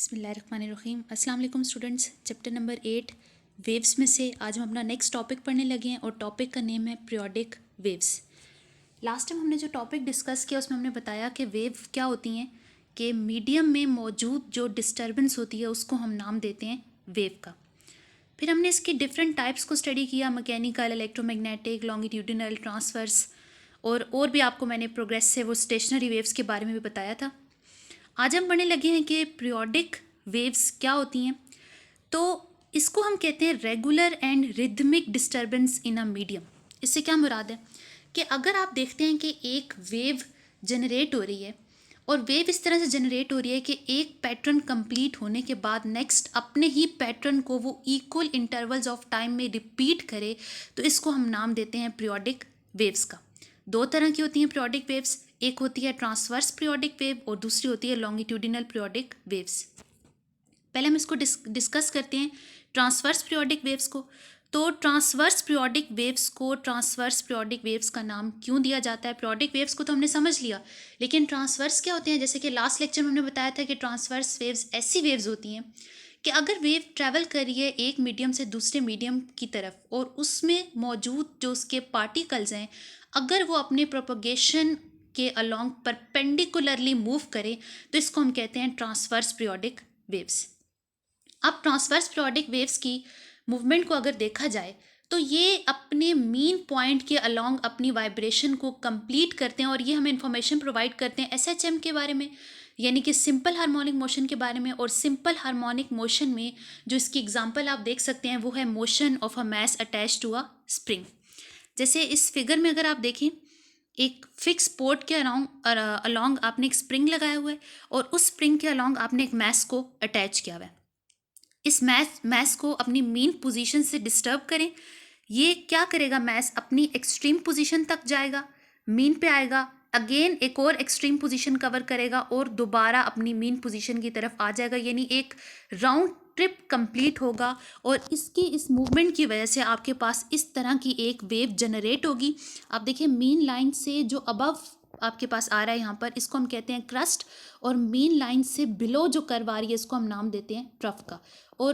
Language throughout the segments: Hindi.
बिस्मिल्लाहिर्रहमानिर्रहीम। अस्सलाम वालेकुम स्टूडेंट्स। चैप्टर नंबर 8 वेव्स में से आज हम अपना नेक्स्ट टॉपिक पढ़ने लगे हैं और टॉपिक का नेम है पीरियोडिक वेव्स। लास्ट टाइम हमने जो टॉपिक डिस्कस किया उसमें हमने बताया कि वेव क्या होती हैं, कि मीडियम में मौजूद जो डिस्टर्बेंस होती है उसको हम नाम देते हैं वेव का। फिर हमने इसकी डिफरेंट टाइप्स को स्टडी किया, मैकेनिकल, इलेक्ट्रोमैग्नेटिक, लॉन्गिट्यूडिनल, ट्रांसवर्स और भी आपको मैंने प्रोग्रेसिव और स्टेशनरी वेव्स के बारे में भी बताया था। आज हम पढ़ने लगे हैं कि पीरियोडिक वेव्स क्या होती हैं। तो इसको हम कहते हैं regular and rhythmic disturbance in a medium. इससे क्या मुराद है कि अगर आप देखते हैं कि एक वेव जनरेट हो रही है और वेव इस तरह से जनरेट हो रही है कि एक पैटर्न कंप्लीट होने के बाद नेक्स्ट अपने ही पैटर्न को वो इक्वल इंटरवल्स ऑफ टाइम में रिपीट करे, तो इसको हम नाम देते हैं पीरियोडिक वेव्स का। दो तरह की होती हैं पीरियोडिक वेव्स, एक होती है ट्रांसवर्स पीरियोडिक वेव और दूसरी होती है लॉन्गिट्यूडिनल पीरियोडिक वेव्स। पहले हम इसको डिस्कस करते हैं ट्रांसवर्स पीरियोडिक वेव्स को। तो ट्रांसवर्स पीरियोडिक वेव्स को ट्रांसवर्स पीरियोडिक वेव्स का नाम क्यों दिया जाता है? पीरियोडिक वेव्स को तो हमने समझ लिया, लेकिन ट्रांसवर्स क्या होते हैं? जैसे कि लास्ट लेक्चर में हमने बताया था कि ट्रांसवर्स वेव्स ऐसी वेव्स होती हैं कि अगर वेव ट्रैवल कर रही है एक मीडियम से दूसरे मीडियम की तरफ और उसमें मौजूद जो उसके पार्टिकल्स हैं, अगर वो अपने प्रोपगेशन के अलोंग परपेंडिकुलरली मूव करें, तो इसको हम कहते हैं ट्रांसवर्स पीरियोडिक वेव्स। अब ट्रांसवर्स पीरियोडिक वेव्स की मूवमेंट को अगर देखा जाए तो ये अपने मीन पॉइंट के अलोंग अपनी वाइब्रेशन को कंप्लीट करते हैं और ये हमें इंफॉर्मेशन प्रोवाइड करते हैं एसएचएम के बारे में, यानी कि सिंपल हार्मोनिक मोशन के बारे में। और सिंपल हार्मोनिक मोशन में जो इसकी एग्जांपल आप देख सकते हैं वो है motion of a mass attach to a spring. जैसे इस फिगर में अगर आप देखें, एक फिक्स पोर्ट के अलोंग आपने एक स्प्रिंग लगाया हुआ है और उस स्प्रिंग के अलोंग आपने एक मैस को अटैच किया हुआ है। इस मैस को अपनी मेन पोजीशन से डिस्टर्ब करें, ये क्या करेगा? मैस अपनी एक्सट्रीम पोजीशन तक जाएगा, मीन पे आएगा, अगेन एक और एक्सट्रीम पोजीशन कवर करेगा और दोबारा अपनी मीन पोजीशन की तरफ आ जाएगा, यानी एक राउंड ट्रिप कंप्लीट होगा। और इसकी इस मूवमेंट की वजह से आपके पास इस तरह की एक वेव जनरेट होगी। आप देखिए मीन लाइन से जो अबव आपके पास आ रहा है यहाँ पर, इसको हम कहते हैं क्रस्ट, और मीन लाइन से बिलो जो कर्व आ रही है इसको हम नाम देते हैं ट्रफ का। और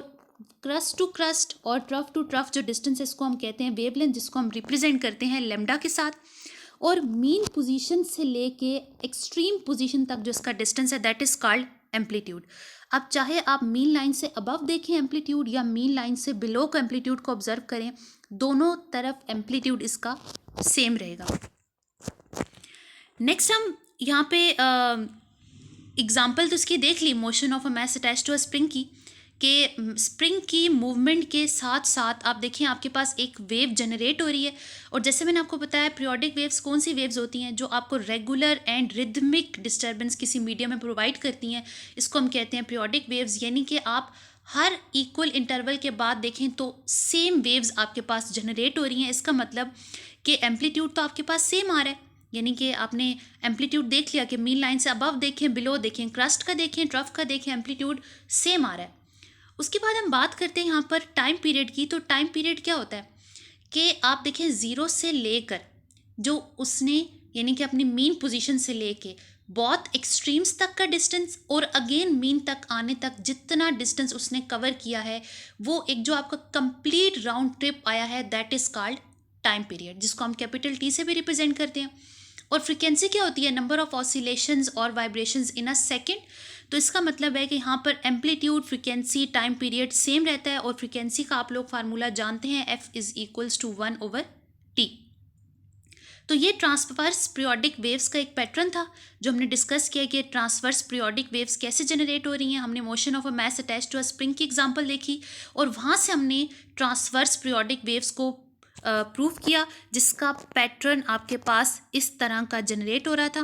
क्रस्ट टू क्रस्ट और ट्रफ टू ट्रफ जो डिस्टेंस है इसको हम कहते हैं वेवलेंथ, जिसको हम रिप्रेजेंट करते हैं लैम्डा के साथ। और मीन पोजीशन से लेके एक्सट्रीम पोजीशन तक जो इसका डिस्टेंस है दैट इज कॉल्ड एम्पलीट्यूड। अब चाहे आप मीन लाइन से अबव देखें एम्पलीट्यूड या मीन लाइन से बिलो को एम्पलीट्यूड को ऑब्जर्व करें, दोनों तरफ एम्पलीट्यूड इसका सेम रहेगा। नेक्स्ट हम यहाँ पे एग्जाम्पल तो इसकी देख ली, motion of a mass attach to a spring की, कि स्प्रिंग की मूवमेंट के साथ साथ आप देखिए आपके पास एक वेव जनरेट हो रही है। और जैसे मैंने आपको बताया पीरियोडिक वेव्स कौन सी वेव्स होती हैं? जो आपको रेगुलर एंड रिदमिक डिस्टर्बेंस किसी मीडियम में प्रोवाइड करती हैं, इसको हम कहते हैं पीरियोडिक वेव्स। यानी कि आप हर इक्वल इंटरवल के बाद देखें तो सेम वेव्स आपके पास जनरेट हो रही हैं। इसका मतलब कि एम्पलीट्यूड तो आपके पास सेम आ रहा है, यानी कि आपने एम्पलीट्यूड देख लिया कि मीन लाइन से अबव देखें, बिलो देखें, क्रस्ट का देखें, ट्रफ का देखें, एम्पलीट्यूड सेम आ रहा है। उसके बाद हम बात करते हैं यहाँ पर टाइम पीरियड की। तो टाइम पीरियड क्या होता है कि आप देखें ज़ीरो से लेकर जो उसने यानी कि अपनी मीन पोजीशन से लेके बहुत एक्सट्रीम्स तक का डिस्टेंस और अगेन मीन तक आने तक जितना डिस्टेंस उसने कवर किया है, वो एक जो आपका कंप्लीट राउंड ट्रिप आया है that is called time period, जिसको हम कैपिटल टी से भी रिप्रेजेंट करते हैं। और फ्रीक्वेंसी क्या होती है? नंबर ऑफ ऑसिलेशंस और वाइब्रेशंस इन अ सेकेंड। तो इसका मतलब है कि यहाँ पर amplitude, frequency, time period same रहता है। और फ्रीक्वेंसी का आप लोग फार्मूला जानते हैं, F is equals to 1/T। तो ये ट्रांसवर्स पीरियोडिक वेव्स का एक पैटर्न था जो हमने डिस्कस किया कि ट्रांसवर्स पीरियोडिक वेव्स कैसे जनरेट हो रही हैं। हमने motion of a mass attach to a spring की एग्जांपल देखी और वहाँ से हमने ट्रांसवर्स पीरियोडिक वेव्स को प्रूव किया, जिसका पैटर्न आपके पास इस तरह का जनरेट हो रहा था।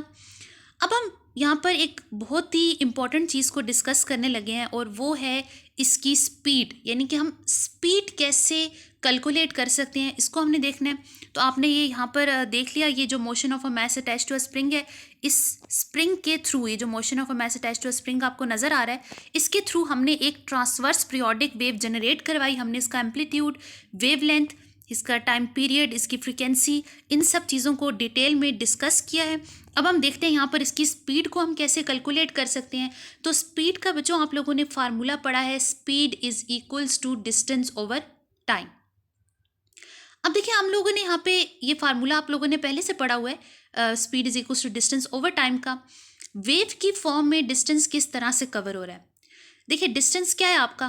अब हम यहाँ पर एक बहुत ही इम्पॉर्टेंट चीज़ को डिस्कस करने लगे हैं और वो है इसकी स्पीड, यानी कि हम स्पीड कैसे कैलकुलेट कर सकते हैं, इसको हमने देखना है। तो आपने ये यहाँ पर देख लिया, ये जो motion of a mass attach to a spring है, इस स्प्रिंग के थ्रू, ये जो motion of a mass attach to a spring आपको नज़र आ रहा है, इसके थ्रू हमने एक ट्रांसवर्स पीरियोडिक वेव जनरेट करवाई। हमने इसका एम्पलीट्यूड, वेवलेंथ, इसका टाइम पीरियड, इसकी फ्रीक्वेंसी, इन सब चीज़ों को डिटेल में डिस्कस किया है। अब हम देखते हैं यहाँ पर इसकी स्पीड को हम कैसे कैलकुलेट कर सकते हैं। तो स्पीड का बच्चों आप लोगों ने फार्मूला पढ़ा है, speed is equals to distance over time. अब देखिए हम लोगों ने यहाँ पे ये फार्मूला आप लोगों ने पहले से पढ़ा हुआ है, speed is equals to distance over time का। वेव की फॉर्म में डिस्टेंस किस तरह से कवर हो रहा है। देखिए डिस्टेंस क्या है आपका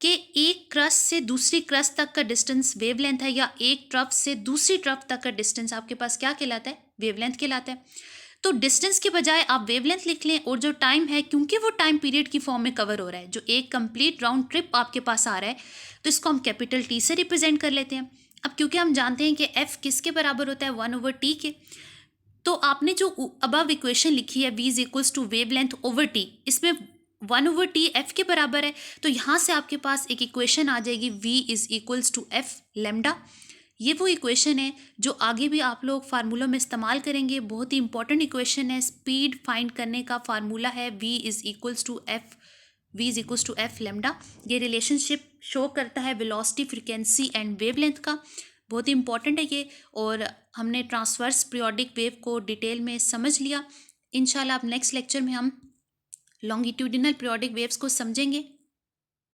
कि एक क्रस्ट से दूसरी क्रस्ट तक का डिस्टेंस वेवलेंथ है, या एक ट्रफ से दूसरी ट्रफ तक का डिस्टेंस आपके पास क्या कहलाता है, वेवलेंथ कहलाता है। तो डिस्टेंस के बजाय आप वेवलेंथ लिख लें, और जो टाइम है क्योंकि वो टाइम पीरियड की फॉर्म में कवर हो रहा है, जो एक कंप्लीट राउंड ट्रिप आपके पास आ रहा है, तो इसको हम कैपिटल टी से रिप्रेजेंट कर लेते हैं। अब क्योंकि हम जानते हैं कि एफ किसके बराबर होता है, 1/t के, तो आपने जो अबव इक्वेशन लिखी है v is equals to wave length over T, इसमें 1/t एफ के बराबर है, तो यहाँ से आपके पास एक इक्वेशन आ जाएगी v is equals to F lambda. ये वो इक्वेशन है जो आगे भी आप लोग फार्मूलों में इस्तेमाल करेंगे, बहुत ही इंपॉर्टेंट इक्वेशन है। स्पीड फाइंड करने का फार्मूला है v is equals to F lambda. ये रिलेशनशिप शो करता है वेलोसिटी, फ्रीक्वेंसी एंड वेवलेंथ का, बहुत ही इंपॉर्टेंट है ये। और हमने ट्रांसवर्स पीरियोडिक वेव को डिटेल में समझ लिया। इंशाल्लाह अब नेक्स्ट लेक्चर में हम लॉन्गिट्यूडिनल पीरियोडिक वेव्स को समझेंगे।